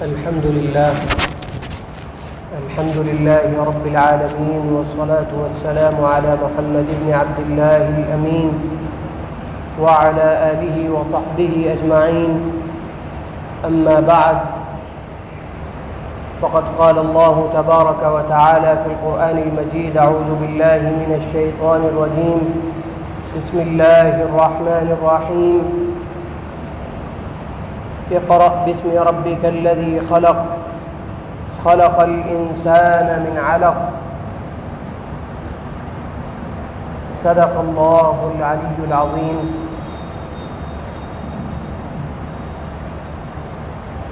الحمد لله رب العالمين، والصلاة والسلام على محمد بن عبد الله الأمين وعلى آله وصحبه أجمعين. أما بعد، فقد قال الله تبارك وتعالى في القرآن المجيد: أعوذ بالله من الشيطان الرجيم، بسم الله الرحمن الرحيم. اقرأ باسم ربك الذي خلق الإنسان من علق. صدق الله العلي العظيم.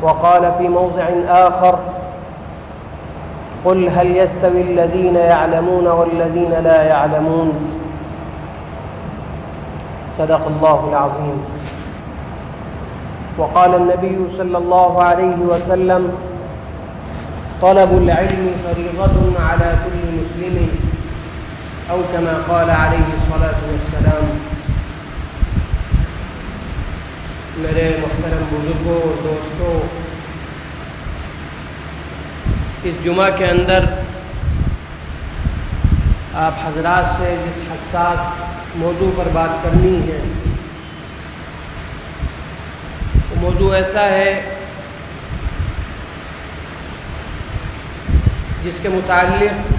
وقال في موضع آخر: قل هل يستوي الذين يعلمون والذين لا يعلمون. صدق الله العظيم. وقال النبي صلى الله عليه وسلم: طلب العلم فريضة على كل مسلم، أو كما قال عليه الصلاة والسلام. میرے محترم بزرگوں اور دوستوں، اس جمعہ کے اندر آپ حضرات سے جس حساس موضوع پر بات کرنی ہے، وہ موضوع ایسا ہے جس کے متعلق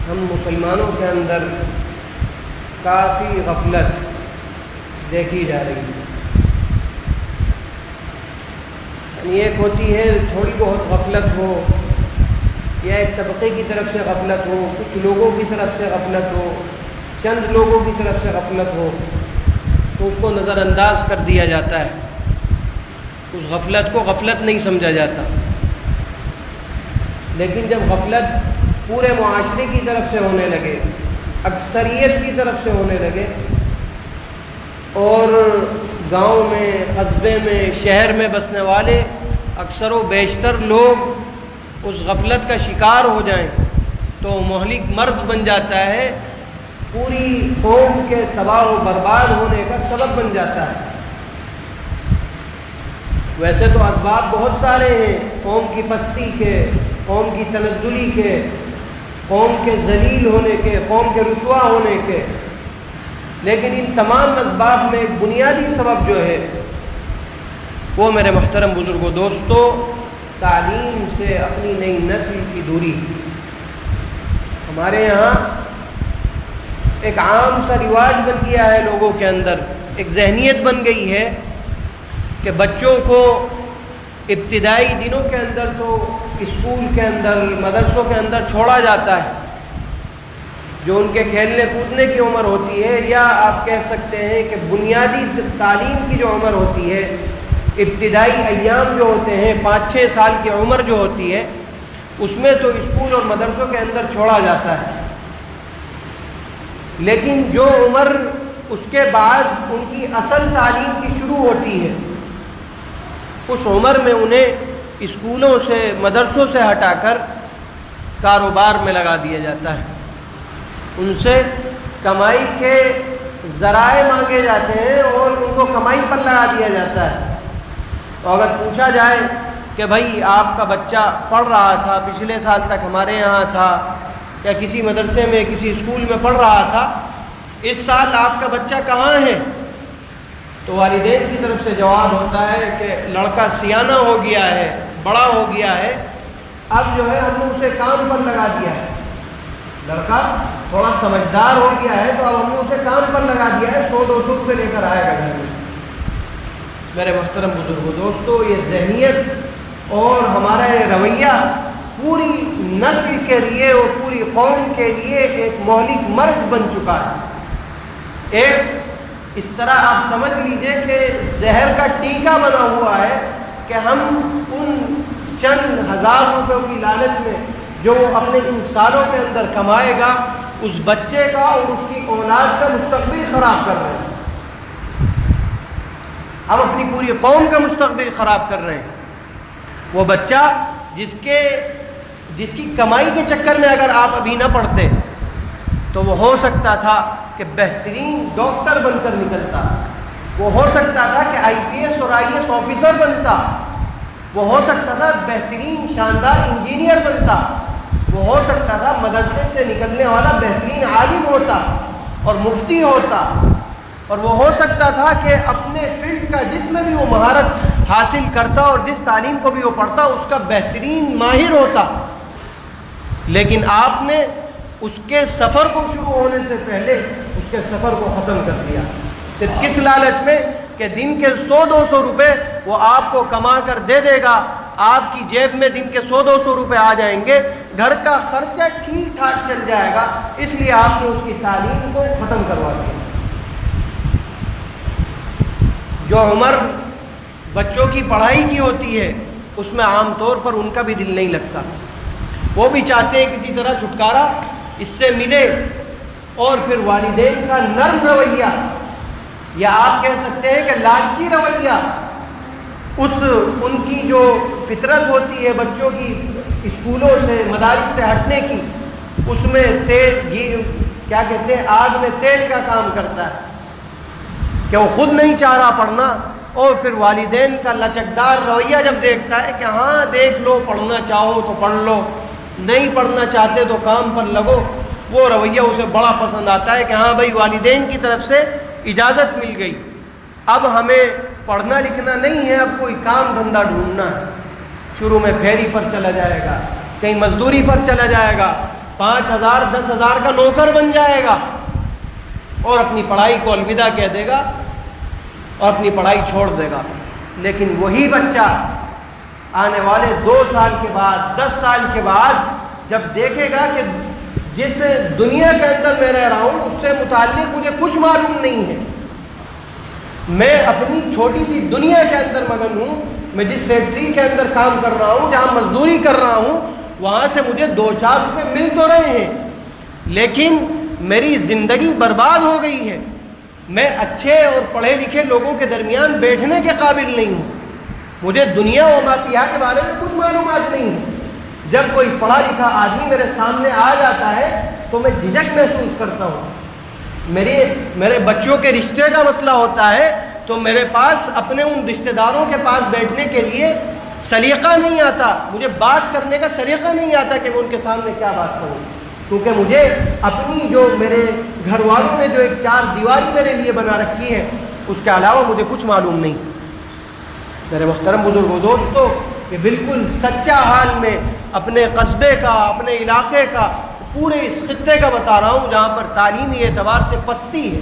ہم مسلمانوں کے اندر کافی غفلت دیکھی جا رہی ہے. یعنی ایک ہوتی ہے تھوڑی بہت غفلت ہو، یا ایک طبقے کی طرف سے غفلت ہو، کچھ لوگوں کی طرف سے غفلت ہو، چند لوگوں کی طرف سے غفلت ہو، تو اس کو نظر انداز کر دیا جاتا ہے. اس غفلت کو غفلت نہیں سمجھا جاتا. لیکن جب غفلت پورے معاشرے کی طرف سے ہونے لگے، اکثریت کی طرف سے ہونے لگے، اور گاؤں میں، قصبے میں، شہر میں بسنے والے اکثر و بیشتر لوگ اس غفلت کا شکار ہو جائیں، تو مہلک مرض بن جاتا ہے، پوری قوم کے تباہ و برباد ہونے کا سبب بن جاتا ہے. ویسے تو اسباب بہت سارے ہیں، قوم کی پستی کے، قوم کی تنزلی کے، قوم کے ذلیل ہونے کے، قوم کے رسوا ہونے کے، لیکن ان تمام اسباب میں ایک بنیادی سبب جو ہے وہ میرے محترم بزرگوں دوستو تعلیم سے اپنی نئی نسل کی دوری. ہمارے یہاں ایک عام سا رواج بن گیا ہے، لوگوں کے اندر ایک ذہنیت بن گئی ہے کہ بچوں کو ابتدائی دنوں کے اندر تو اسکول کے اندر، مدرسوں کے اندر چھوڑا جاتا ہے، جو ان کے کھیلنے کودنے کی عمر ہوتی ہے، یا آپ کہہ سکتے ہیں کہ بنیادی تعلیم کی جو عمر ہوتی ہے، ابتدائی ایام جو ہوتے ہیں، 5-6 سال کی عمر جو ہوتی ہے، اس میں تو اسکول اور مدرسوں کے اندر چھوڑا جاتا ہے. لیکن جو عمر اس کے بعد ان کی اصل تعلیم کی شروع ہوتی ہے، اس عمر میں انہیں اسکولوں سے، مدرسوں سے ہٹا کر کاروبار میں لگا دیا جاتا ہے. ان سے کمائی کے ذرائع مانگے جاتے ہیں اور ان کو کمائی پر لگا دیا جاتا ہے. تو اگر پوچھا جائے کہ بھائی آپ کا بچہ پڑھ رہا تھا، پچھلے سال تک ہمارے یہاں تھا، یا کسی مدرسے میں، کسی اسکول میں پڑھ رہا تھا، اس سال آپ کا بچہ کہاں ہے؟ تو والدین کی طرف سے جواب ہوتا ہے کہ لڑکا سیانہ ہو گیا ہے، بڑا ہو گیا ہے، اب جو ہے ہم نے اسے کام پر لگا دیا ہے. لڑکا تھوڑا سمجھدار ہو گیا ہے، تو اب ہم نے اسے کام پر لگا دیا ہے، 100-200 روپے لے کر آئے گا گھر میں. میرے محترم بزرگوں دوستو، یہ ذہنیت اور ہمارا یہ رویہ پوری نسل کے لیے اور پوری قوم کے لیے ایک مہلک مرض بن چکا ہے. ایک اس طرح آپ سمجھ لیجئے کہ زہر کا ٹیکا بنا ہوا ہے کہ ہم ان چند ہزار روپے کی لالچ میں جو وہ اپنے ان سالوں کے اندر کمائے گا، اس بچے کا اور اس کی اولاد کا مستقبل خراب کر رہے ہیں. ہم اپنی پوری قوم کا مستقبل خراب کر رہے ہیں. وہ بچہ جس کی کمائی کے چکر میں اگر آپ ابھی نہ پڑھتے تو وہ ہو سکتا تھا کہ بہترین ڈاکٹر بن کر نکلتا، وہ ہو سکتا تھا کہ IPS اور IAS آفیسر بنتا، وہ ہو سکتا تھا بہترین شاندار انجینئر بنتا، وہ ہو سکتا تھا مدرسے سے نکلنے والا بہترین عالم ہوتا اور مفتی ہوتا، اور وہ ہو سکتا تھا کہ اپنے فیلڈ کا جس میں بھی وہ مہارت حاصل کرتا اور جس تعلیم کو بھی وہ پڑھتا اس کا بہترین ماہر ہوتا، لیکن آپ نے اس کے سفر کو شروع ہونے سے پہلے اس کے سفر کو ختم کر دیا، صرف کس لالچ میں کہ دن کے 100-200 روپے وہ آپ کو کما کر دے دے گا، آپ کی جیب میں دن کے 100-200 روپے آ جائیں گے، گھر کا خرچہ ٹھیک ٹھاک چل جائے گا، اس لیے آپ نے اس کی تعلیم کو ختم کروا دیا۔ جو عمر بچوں کی پڑھائی کی ہوتی ہے اس میں عام طور پر ان کا بھی دل نہیں لگتا، وہ بھی چاہتے ہیں کسی طرح چھٹکارا اس سے ملے، اور پھر والدین کا نرم رویہ یا آپ کہہ سکتے ہیں کہ لالچی رویہ، ان کی جو فطرت ہوتی ہے بچوں کی اسکولوں سے مدارس سے ہٹنے کی، اس میں کیا کہتے ہیں آگ میں تیل کا کام کرتا ہے کہ وہ خود نہیں چاہ رہا پڑھنا، اور پھر والدین کا لچکدار رویہ جب دیکھتا ہے کہ ہاں دیکھ لو، پڑھنا چاہو تو پڑھ لو، نہیں پڑھنا چاہتے تو کام پر لگو، وہ رویہ اسے بڑا پسند آتا ہے کہ ہاں بھائی والدین کی طرف سے اجازت مل گئی، اب ہمیں پڑھنا لکھنا نہیں ہے، اب کوئی کام دھندا ڈھونڈنا ہے۔ شروع میں پھیری پر چلا جائے گا، کہیں مزدوری پر چلا جائے گا، 5,000 10,000 کا نوکر بن جائے گا، اور اپنی پڑھائی کو الوداع کہہ دے گا اور اپنی پڑھائی چھوڑ دے گا۔ لیکن وہی بچہ آنے والے 2 سال کے بعد 10 سال کے بعد جب دیکھے گا کہ جس دنیا کے اندر میں رہ رہا ہوں اس سے متعلق مجھے کچھ معلوم نہیں ہے، میں اپنی چھوٹی سی دنیا کے اندر مگن ہوں، میں جس فیکٹری کے اندر کام کر رہا ہوں، جہاں مزدوری کر رہا ہوں، وہاں سے مجھے 2-4 روپے مل تو رہے ہیں، لیکن میری زندگی برباد ہو گئی ہے، میں اچھے اور پڑھے لکھے لوگوں کے درمیان بیٹھنے کے قابل نہیں ہوں، مجھے دنیا و ما فیہا کے بارے میں کچھ معلومات نہیں ہے۔ جب کوئی پڑھا لکھا آدمی میرے سامنے آ جاتا ہے تو میں جھجک محسوس کرتا ہوں، میرے بچوں کے رشتے کا مسئلہ ہوتا ہے تو میرے پاس اپنے ان رشتہ داروں کے پاس بیٹھنے کے لیے سلیقہ نہیں آتا، مجھے بات کرنے کا سلیقہ نہیں آتا کہ میں ان کے سامنے کیا بات کروں، کیونکہ مجھے اپنی جو میرے گھر والوں نے جو ایک 4 دیواری میرے لیے بنا رکھی ہے اس کے علاوہ مجھے کچھ معلوم نہیں۔ میرے محترم بزرگوں دوستو، کہ بالکل سچا حال میں اپنے قصبے کا، اپنے علاقے کا، پورے اس خطے کا بتا رہا ہوں جہاں پر تعلیمی اعتبار سے پستی ہے۔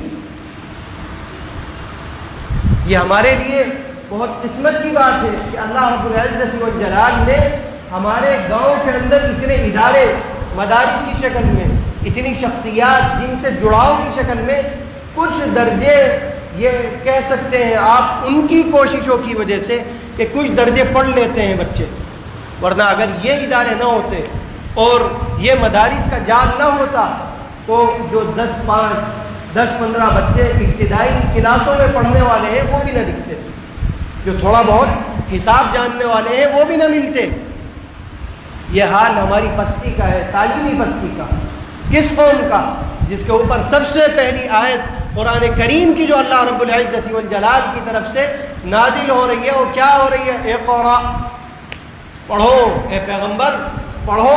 یہ ہمارے لیے بہت قسمت کی بات ہے کہ اللہ رب العزت والجلال نے ہمارے گاؤں کے اندر اتنے ادارے مدارس کی شکل میں، اتنی شخصیات جن سے جڑاؤ کی شکل میں، کچھ درجے یہ کہہ سکتے ہیں آپ ان کی کوششوں کی وجہ سے کہ کچھ درجے پڑھ لیتے ہیں بچے، ورنہ اگر یہ ادارے نہ ہوتے اور یہ مدارس کا جال نہ ہوتا تو جو 10-15 بچے ابتدائی کلاسوں میں پڑھنے والے ہیں وہ بھی نہ دکھتے، جو تھوڑا بہت حساب جاننے والے ہیں وہ بھی نہ ملتے۔ یہ حال ہماری پستی کا ہے، تعلیمی پستی کا۔ کس قوم کا؟ جس کے اوپر سب سے پہلی آیت قرآن کریم کی جو اللہ رب العزت والجلال کی طرف سے نازل ہو رہی ہے وہ کیا ہو رہی ہے؟ اقرا، پڑھو اے پیغمبر پڑھو۔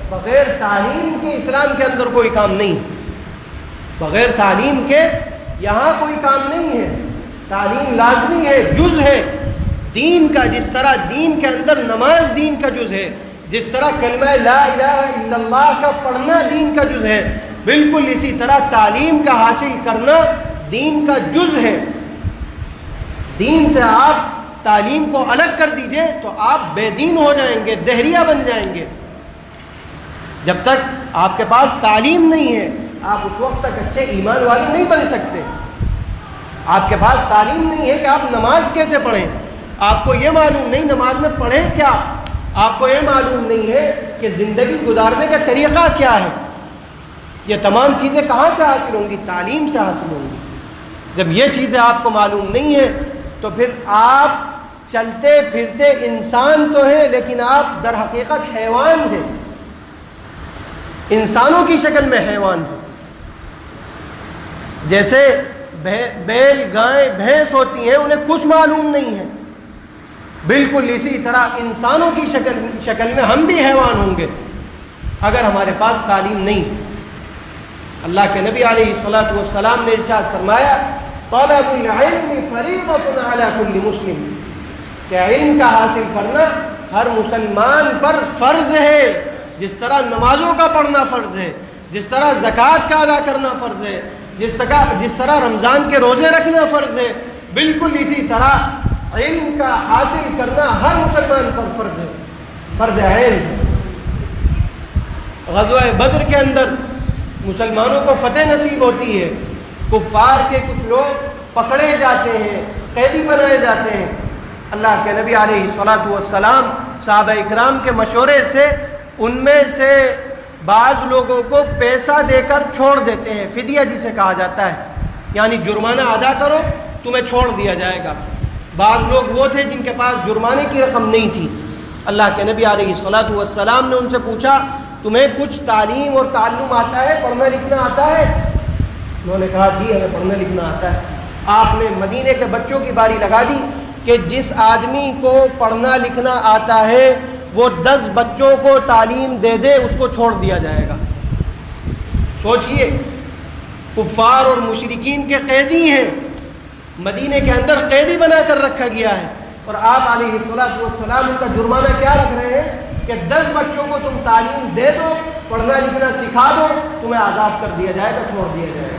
بغیر تعلیم کے اسلام کے اندر کوئی کام نہیں، بغیر تعلیم کے یہاں کوئی کام نہیں ہے، تعلیم لازمی ہے، جز ہے دین کا۔ جس طرح دین کے اندر نماز دین کا جز ہے، جس طرح کلمہ لا الہ الا اللہ کا پڑھنا دین کا جز ہے، بالکل اسی طرح تعلیم کا حاصل کرنا دین کا جز ہے۔ دین سے آپ تعلیم کو الگ کر دیجئے تو آپ بے دین ہو جائیں گے، دہریہ بن جائیں گے۔ جب تک آپ کے پاس تعلیم نہیں ہے آپ اس وقت تک اچھے ایمان والے نہیں بن سکتے۔ آپ کے پاس تعلیم نہیں ہے کہ آپ نماز کیسے پڑھیں، آپ کو یہ معلوم نہیں نماز میں پڑھیں کیا، آپ کو یہ معلوم نہیں ہے کہ زندگی گزارنے کا طریقہ کیا ہے۔ یہ تمام چیزیں کہاں سے حاصل ہوں گی؟ تعلیم سے حاصل ہوں گی۔ جب یہ چیزیں آپ کو معلوم نہیں ہیں تو پھر آپ چلتے پھرتے انسان تو ہیں لیکن آپ در حقیقت حیوان ہیں، انسانوں کی شکل میں حیوان ہیں۔ جیسے بیل، گائے، بھینس ہوتی ہیں، انہیں کچھ معلوم نہیں ہے، بالکل اسی طرح انسانوں کی شکل میں ہم بھی حیوان ہوں گے اگر ہمارے پاس تعلیم نہیں۔ اللہ کے نبی علیہ الصلوۃ والسلام نے ارشاد فرمایا طلب العلم فریضۃ علی کل مسلم، کہ علم کا حاصل کرنا ہر مسلمان پر فرض ہے، جس طرح نمازوں کا پڑھنا فرض ہے، جس طرح زکوٰۃ کا ادا کرنا فرض ہے، جس طرح رمضان کے روزے رکھنا فرض ہے، بالکل اسی طرح علم کا حاصل کرنا ہر مسلمان پر فرض ہے، فرض عین۔ غزوہ بدر کے اندر مسلمانوں کو فتح نصیب ہوتی ہے، کفار کے کچھ لوگ پکڑے جاتے ہیں، قیدی بنائے جاتے ہیں۔ اللہ کے نبی علیہ الصلوۃ والسلام صحابہ اکرام کے مشورے سے ان میں سے بعض لوگوں کو پیسہ دے کر چھوڑ دیتے ہیں، فدیہ جسے کہا جاتا ہے، یعنی جرمانہ ادا کرو تمہیں چھوڑ دیا جائے گا۔ بعض لوگ وہ تھے جن کے پاس جرمانے کی رقم نہیں تھی۔ اللہ کے نبی علیہ الصلوۃ والسلام نے ان سے پوچھا تمہیں کچھ تعلیم اور تعلم آتا ہے، پڑھنا لکھنا آتا ہے؟ انہوں نے کہا جی ہمیں پڑھنا لکھنا آتا ہے۔ آپ نے مدینے کے بچوں کی باری لگا دی کہ جس آدمی کو پڑھنا لکھنا آتا ہے وہ 10 بچوں کو تعلیم دے دے، اس کو چھوڑ دیا جائے گا۔ سوچئے کفار اور مشرکین کے قیدی ہیں، مدینے کے اندر قیدی بنا کر رکھا گیا ہے، اور آپ علیہ الصلوۃ والسلام ان کا جرمانہ کیا رکھ رہے ہیں کہ 10 بچوں کو تم تعلیم دے دو، پڑھنا لکھنا سکھا دو، تمہیں آزاد کر دیا جائے گا، چھوڑ دیا جائے گا۔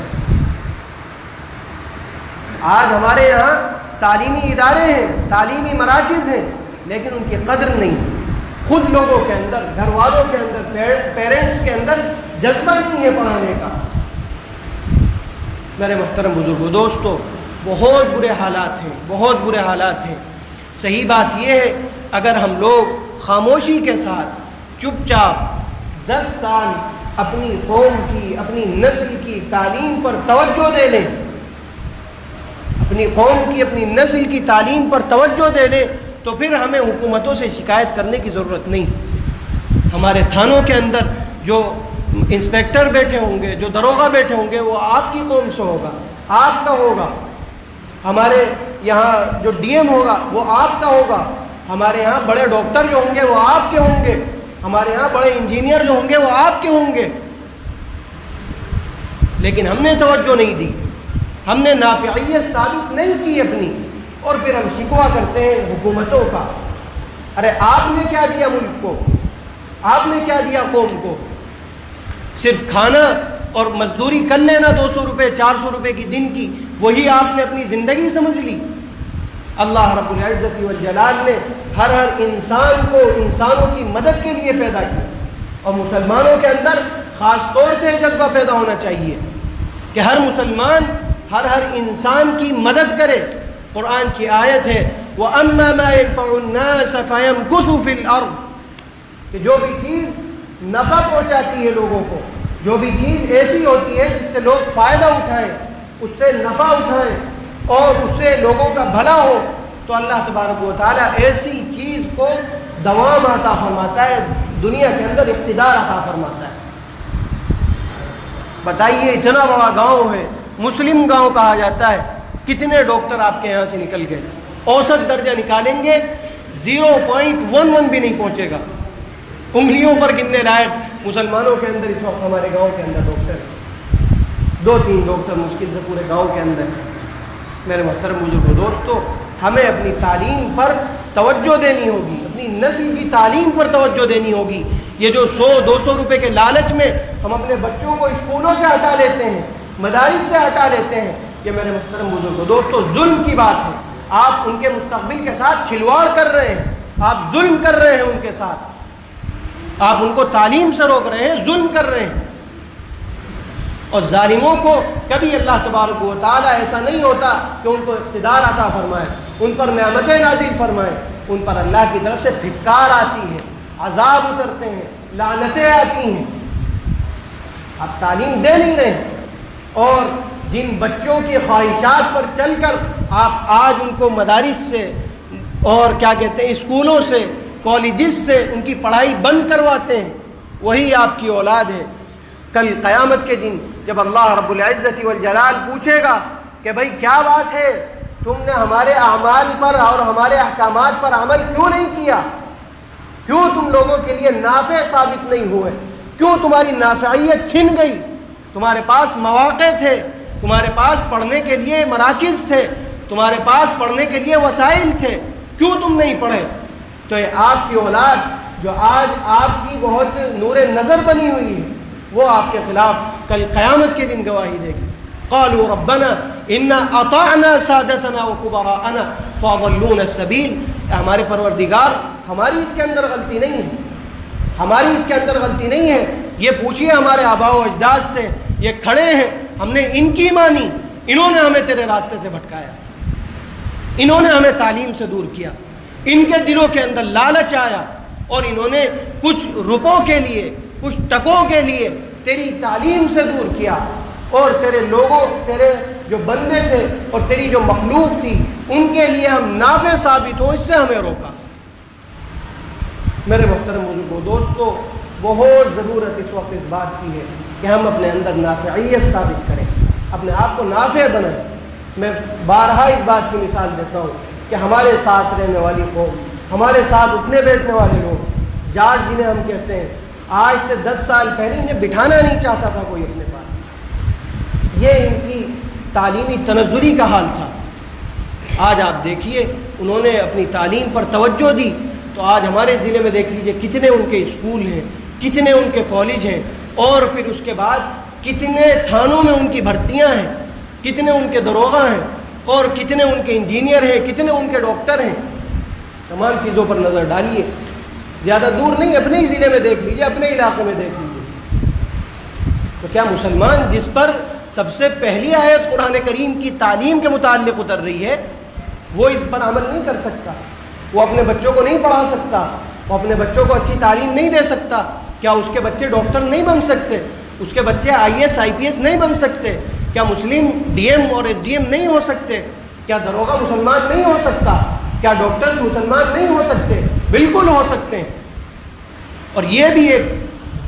آج ہمارے یہاں تعلیمی ادارے ہیں، تعلیمی مراکز ہیں، لیکن ان کی قدر نہیں، خود لوگوں کے اندر، گھر والوں کے اندر، پیرنٹس کے اندر جذبہ نہیں ہے پڑھانے کا۔ میرے محترم بزرگوں، دوستو، بہت برے حالات ہیں، بہت برے حالات ہیں۔ صحیح بات یہ ہے اگر ہم لوگ خاموشی کے ساتھ چپ چاپ 10 سال اپنی قوم کی، اپنی نسل کی تعلیم پر توجہ دے لیں، اپنی قوم کی، اپنی نسل کی تعلیم پر توجہ دے لیں، تو پھر ہمیں حکومتوں سے شکایت کرنے کی ضرورت نہیں۔ ہمارے تھانوں کے اندر جو انسپیکٹر بیٹھے ہوں گے، جو داروغہ بیٹھے ہوں گے، وہ آپ کی قوم سے ہوگا، آپ کا ہوگا۔ ہمارے یہاں جو ڈی ایم ہوگا وہ آپ کا ہوگا، ہمارے یہاں بڑے ڈاکٹر جو ہوں گے وہ آپ کے ہوں گے، ہمارے یہاں بڑے انجینئر جو ہوں گے وہ آپ کے ہوں گے۔ لیکن ہم نے توجہ نہیں دی، ہم نے نافعیت ثابت نہیں کی اپنی، اور پھر ہم شکوہ کرتے ہیں حکومتوں کا۔ ارے آپ نے کیا دیا ملک کو؟ آپ نے کیا دیا قوم کو؟ صرف کھانا اور مزدوری کر لینا 200 روپے 400 روپے کی دن کی، وہی آپ نے اپنی زندگی سمجھ لی؟ اللہ رب العزت والجلال نے ہر انسان کو انسانوں کی مدد کے لیے پیدا کیا، اور مسلمانوں کے اندر خاص طور سے جذبہ پیدا ہونا چاہیے کہ ہر مسلمان ہر انسان کی مدد کرے۔ قرآن کی آیت ہے وَأَمَّا مَا يَنْفَعُ النَّاسَ فَيَمْكُثُ فِي الْأَرْضِ، کہ جو بھی چیز نفع پہنچاتی ہے لوگوں کو، جو بھی چیز ایسی ہوتی ہے جس سے لوگ فائدہ اٹھائیں، اس سے نفع اٹھائیں اور اس سے لوگوں کا بھلا ہو، تو اللہ تبارک و تعالیٰ ایسی چیز کو دوام عطا فرماتا ہے، دنیا کے اندر اقتدار عطا فرماتا ہے۔ بتائیے اتنا بڑا گاؤں ہے، مسلم گاؤں کہا جاتا ہے، کتنے ڈاکٹر آپ کے یہاں سے نکل گئے؟ اوسط درجہ نکالیں گے 0.11 بھی نہیں پہنچے گا، انگلیوں پر گننے لائق مسلمانوں کے اندر اس وقت ہمارے گاؤں کے اندر ڈاکٹر، 2-3 ڈاکٹر مشکل سے پورے گاؤں کے اندر۔ میرے محترم بزرگوں، دوستو، ہمیں اپنی تعلیم پر توجہ دینی ہوگی، اپنی نسل کی تعلیم پر توجہ دینی ہوگی۔ یہ جو 100-200 روپے کے لالچ میں ہم اپنے بچوں کو اسکولوں سے ہٹا لیتے ہیں، مدارس سے ہٹا لیتے ہیں، یہ میرے محترم بزرگوں، دوستو، ظلم کی بات ہے۔ آپ ان کے مستقبل کے ساتھ کھلواڑ کر رہے ہیں، آپ ظلم کر رہے ہیں ان کے ساتھ، آپ ان کو تعلیم سے روک رہے ہیں، ظلم کر رہے ہیں۔ اور ظالموں کو کبھی اللہ تبارک و تعالیٰ ایسا نہیں ہوتا کہ ان کو اقتدار عطا فرمائے، ان پر نعمتیں نازل فرمائے، ان پر اللہ کی طرف سے پھٹکار آتی ہے، عذاب اترتے ہیں، لعنتیں آتی ہیں۔ آپ تعلیم دے نہیں رہے، اور جن بچوں کی خواہشات پر چل کر آپ آج ان کو مدارس سے اور کیا کہتے ہیں اسکولوں سے، کالجز سے ان کی پڑھائی بند کرواتے ہیں، وہی آپ کی اولاد ہے۔ کل قیامت کے دن جب اللہ رب العزت والجلال پوچھے گا کہ بھائی کیا بات ہے تم نے ہمارے اعمال پر اور ہمارے احکامات پر عمل کیوں نہیں کیا؟ کیوں تم لوگوں کے لیے نافع ثابت نہیں ہوئے؟ کیوں تمہاری نافعیت چھن گئی؟ تمہارے پاس مواقع تھے، تمہارے پاس پڑھنے کے لیے مراکز تھے، تمہارے پاس پڑھنے کے لیے وسائل تھے، کیوں تم نہیں پڑھے؟ تو یہ آپ کی اولاد جو آج آپ کی بہت نور نظر بنی ہوئی ہے، وہ آپ کے خلاف کل قیامت کے دن گواہی دے گی۔ قالوا ربنا انا اطعنا سادتنا وكبراءنا فاضلونا السبيل، ہمارے پروردگار ہماری اس کے اندر غلطی نہیں ہے، ہماری اس کے اندر غلطی نہیں ہے، یہ پوچھیے ہمارے آباء و اجداد سے، یہ کھڑے ہیں، ہم نے ان کی مانی، انہوں نے ہمیں تیرے راستے سے بھٹکایا، انہوں نے ہمیں تعلیم سے دور کیا، ان کے دلوں کے اندر لالچ آیا اور انہوں نے کچھ روپوں کے لیے، کچھ ٹکوں کے لیے تیری تعلیم سے دور کیا، اور تیرے لوگوں، تیرے جو بندے تھے اور تیری جو مخلوق تھی ان کے لیے ہم نافع ثابت ہوں، اس سے ہمیں روکا۔ میرے محترم بزرگوں، دوستو، بہت ضرورت اس وقت اس بات کی ہے کہ ہم اپنے اندر نافعیت ثابت کریں، اپنے آپ کو نافع بنائیں۔ میں بارہا اس بات کی مثال دیتا ہوں کہ ہمارے ساتھ رہنے والی قوم، ہمارے ساتھ اٹھنے بیٹھنے والے لوگ، جاٹ جنہیں ہم کہتے ہیں، آج سے 10 سال پہلے انہیں بٹھانا نہیں چاہتا تھا کوئی اپنے پاس، یہ ان کی تعلیمی تنزلی کا حال تھا۔ آج آپ دیکھیے انہوں نے اپنی تعلیم پر توجہ دی، تو آج ہمارے ضلع میں دیکھ لیجئے کتنے ان کے اسکول ہیں، کتنے ان کے کالج ہیں، اور پھر اس کے بعد کتنے تھانوں میں ان کی بھرتیاں ہیں، کتنے ان کے داروغہ ہیں، اور کتنے ان کے انجینئر ہیں، کتنے ان کے ڈاکٹر ہیں۔ تمام چیزوں پر نظر ڈالیے، زیادہ دور نہیں، اپنے ہی ضلع میں دیکھ لیجئے، اپنے علاقے میں دیکھ لیجئے۔ تو کیا مسلمان جس پر سب سے پہلی آیت قرآن کریم کی تعلیم کے متعلق اتر رہی ہے، وہ اس پر عمل نہیں کر سکتا؟ وہ اپنے بچوں کو نہیں پڑھا سکتا، وہ اپنے بچوں کو اچھی تعلیم نہیں دے سکتا؟ کیا اس کے بچے ڈاکٹر نہیں بن سکتے؟ اس کے بچے IAS IPS نہیں بن سکتے؟ کیا مسلم DM اور SDM نہیں ہو سکتے؟ کیا داروغہ مسلمان نہیں ہو سکتا؟ کیا ڈاکٹرز مسلمان نہیں ہو سکتے؟ بالکل ہو سکتے ہیں۔ اور یہ بھی ایک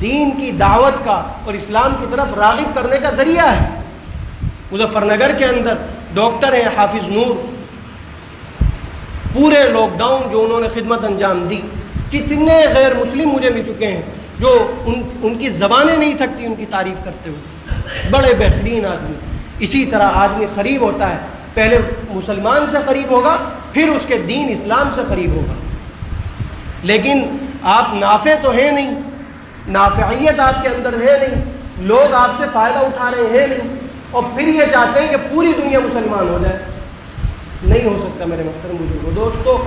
دین کی دعوت کا اور اسلام کی طرف راغب کرنے کا ذریعہ ہے۔ مظفر نگر کے اندر ڈاکٹر ہیں حافظ نور، پورے لاک ڈاؤن جو انہوں نے خدمت انجام دی، کتنے غیر مسلم مجھے مل چکے ہیں جو ان کی زبانیں نہیں تھکتی ان کی تعریف کرتے ہوئے، بڑے بہترین آدمی۔ اسی طرح آدمی قریب ہوتا ہے، پہلے مسلمان سے قریب ہوگا، پھر اس کے دین اسلام سے قریب ہوگا۔ لیکن آپ نافع تو ہیں نہیں، نافعیت آپ کے اندر ہے نہیں، لوگ آپ سے فائدہ اٹھا رہے ہیں نہیں، اور پھر یہ چاہتے ہیں کہ پوری دنیا مسلمان ہو جائے۔ نہیں ہو سکتا میرے محترم بزرگوں۔ دوستو،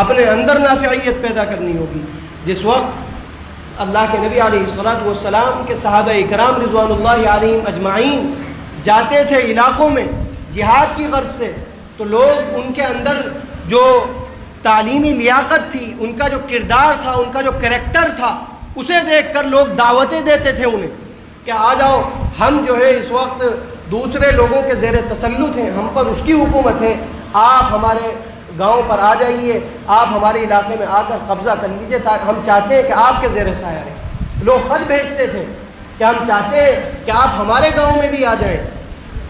اپنے اندر نافعیت پیدا کرنی ہوگی۔ جس وقت اللہ کے نبی علیہ الصلوۃ والسلام کے صحابہ اکرام رضوان اللہ علیہم اجمعین جاتے تھے علاقوں میں جہاد کی غرض سے، تو لوگ ان کے اندر جو تعلیمی لیاقت تھی، ان کا جو کردار تھا، ان کا جو کریکٹر تھا، اسے دیکھ کر لوگ دعوتیں دیتے تھے انہیں کہ آ جاؤ، ہم جو ہے اس وقت دوسرے لوگوں کے زیر تسلط ہیں، ہم پر اس کی حکومت ہے، آپ ہمارے گاؤں پر آ جائیے، آپ ہمارے علاقے میں آ کر قبضہ کر لیجئے، ہم چاہتے ہیں کہ آپ کے زیر سایہ رہیں۔ لوگ خط بھیجتے تھے کہ ہم چاہتے ہیں کہ آپ ہمارے گاؤں میں بھی آ جائیں،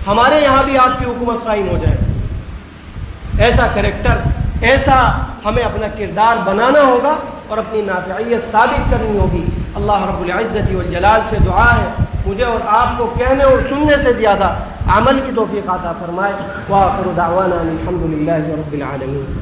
ہمارے یہاں بھی آپ کی حکومت قائم ہو جائے۔ ایسا کریکٹر، ایسا ہمیں اپنا کردار بنانا ہوگا اور اپنی نافعیت ثابت کرنی ہوگی۔ اللہ رب العزت والجلال سے دعا ہے مجھے اور آپ کو کہنے اور سننے سے زیادہ عمل کی توفیق عطا فرمائے۔ وآخر دعوانا الحمد للہ رب العالمین۔